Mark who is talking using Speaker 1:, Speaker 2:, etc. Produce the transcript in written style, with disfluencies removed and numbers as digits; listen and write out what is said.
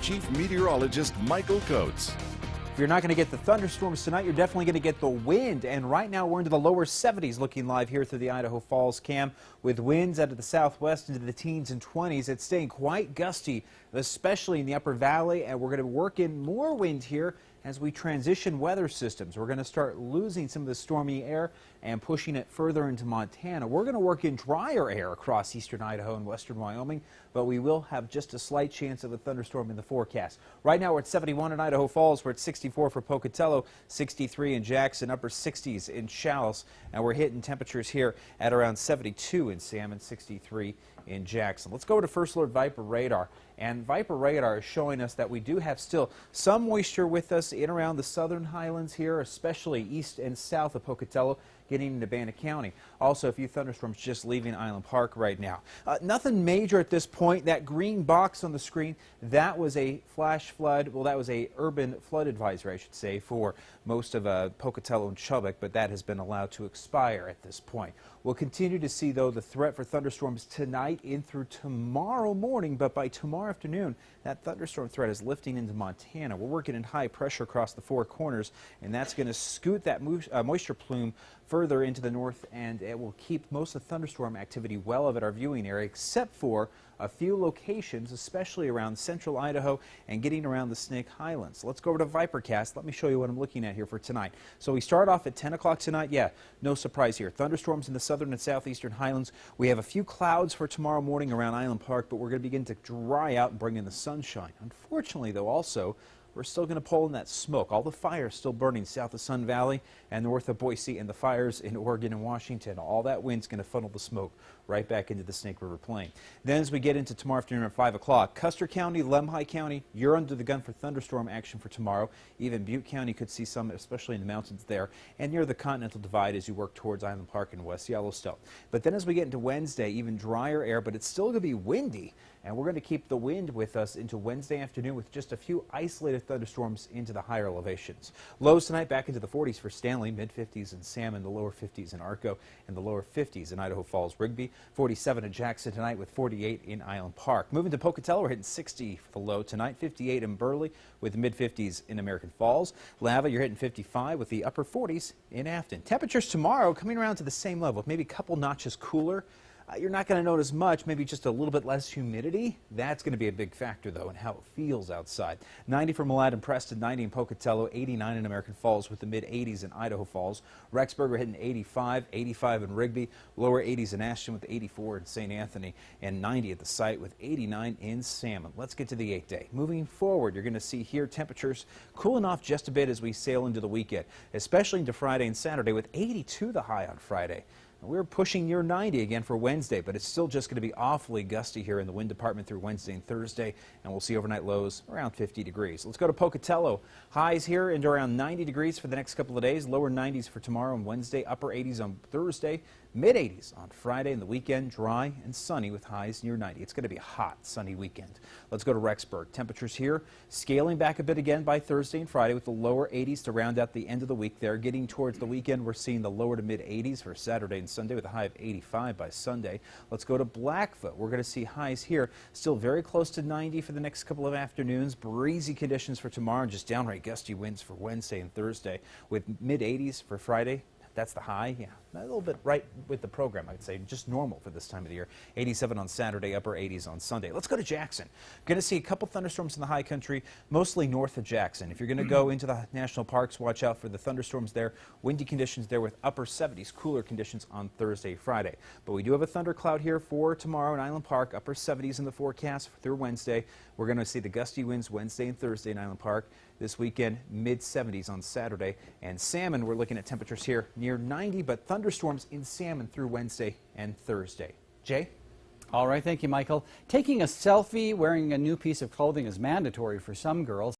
Speaker 1: Chief Meteorologist Michael Coates.
Speaker 2: If you're not going to get the thunderstorms tonight, you're definitely going to get the wind. And right now we're into the lower 70s looking live here through the Idaho Falls cam with winds out of the southwest into the teens and 20s. It's staying quite gusty, especially in the upper valley. And we're going to work in more wind here as we transition weather systems. We're going to start losing some of the stormy air and pushing it further into Montana. We're going to work in drier air across eastern Idaho and western Wyoming, but we will have just a slight chance of a thunderstorm in the forecast. Right now we're at 71 in Idaho Falls. We're at 64 for Pocatello, 63 in Jackson, upper 60s in Challis, and we're hitting temperatures here at around 72 in Salmon, 63 in Jackson. Let's go over to First Alert Viper Radar. And Viper Radar is showing us that we do have still some moisture with us in around the southern highlands here, especially east and south of Pocatello, getting into Bannock County. Also, a few thunderstorms just leaving Island Park right now. Nothing major at this point. That green box on the screen, that was a flash flood. Well, that was a urban flood advisory, I should say, for most of Pocatello and Chubbuck, but that has been allowed to expire at this point. We'll continue to see, though, the threat for thunderstorms tonight in through tomorrow morning, but by tomorrow afternoon, that thunderstorm threat is lifting into Montana. We're working in high pressure across the four corners, and that's going to scoot that moisture plume further into the north, and it will keep most of the thunderstorm activity well out of our viewing area, except for a few locations, especially around central Idaho and getting around the Snake Highlands. Let's go over to Vipercast. Let me show you what I'm looking at here for tonight. So we start off at 10 o'clock tonight. Yeah, no surprise here. Thunderstorms in the southern and southeastern highlands. We have a few clouds for tomorrow morning around Island Park, but we're going to begin to dry out and bring in the sunshine. Unfortunately, though, also, we're still going to pull in that smoke. All the fires still burning south of Sun Valley and north of Boise, and the fires in Oregon and Washington. All that wind's going to funnel the smoke right back into the Snake River Plain. Then as we get into tomorrow afternoon at 5 o'clock, Custer County, Lemhi County, you're under the gun for thunderstorm action for tomorrow. Even Butte County could see some, especially in the mountains there, and near the Continental Divide as you work towards Island Park and West Yellowstone. But then as we get into Wednesday, even drier air, but it's still going to be windy. And we're going to keep the wind with us into Wednesday afternoon with just a few isolated thunderstorms into the higher elevations. Lows tonight back into the 40s for Stanley, mid-50s in Salmon, the lower 50s in Arco, and the lower 50s in Idaho Falls, Rigby. 47 in Jackson tonight with 48 in Island Park. Moving to Pocatello, we're hitting 60 for the low tonight, 58 in Burley with the mid-50s in American Falls. Lava, you're hitting 55 with the upper 40s in Afton. Temperatures tomorrow coming around to the same level, maybe a couple notches cooler. You're not going to notice much, maybe just a little bit less humidity. That's going to be a big factor, though, in how it feels outside. 90 for Malad and Preston, 90 in Pocatello, 89 in American Falls with the mid-80s in Idaho Falls. Rexburg, we're hitting 85, 85 in Rigby, lower 80s in Ashton with 84 in St. Anthony, and 90 at the site with 89 in Salmon. Let's get to the 8-day. Moving forward, you're going to see here temperatures cooling off just a bit as we sail into the weekend, especially into Friday and Saturday with 82 the high on Friday. We're pushing near 90 again for Wednesday, but it's still just going to be awfully gusty here in the wind department through Wednesday and Thursday, and we'll see overnight lows around 50 degrees. Let's go to Pocatello. Highs here into around 90 degrees for the next couple of days, lower 90s for tomorrow and Wednesday, upper 80s on Thursday, mid-80s on Friday, and the weekend dry and sunny with highs near 90. It's going to be a hot, sunny weekend. Let's go to Rexburg. Temperatures here scaling back a bit again by Thursday and Friday with the lower 80s to round out the end of the week there. Getting towards the weekend, we're seeing the lower to mid-80s for Saturday and Sunday with a high of 85 by Sunday. Let's go to Blackfoot. We're going to see highs here still very close to 90 for the next couple of afternoons. Breezy conditions for tomorrow and just downright gusty winds for Wednesday and Thursday with mid-80s for Friday. That's the high, yeah, a little bit right with the program, I'd say, just normal for this time of the year. 87 on Saturday, upper 80s on Sunday. Let's go to Jackson. Going to see a couple thunderstorms in the high country, mostly north of Jackson. If you're going to go into the national parks, watch out for the thunderstorms there. Windy conditions there with upper 70s, cooler conditions on Thursday, Friday. But we do have a thundercloud here for tomorrow in Island Park, upper 70s in the forecast through Wednesday. We're going to see the gusty winds Wednesday and Thursday in Island Park. This weekend, mid-70s on Saturday. And Salmon, we're looking at temperatures here near 90, but thunderstorms in Salmon through Wednesday and Thursday. Jay?
Speaker 3: All right, thank you, Michael. Taking a selfie wearing a new piece of clothing is mandatory for some girls.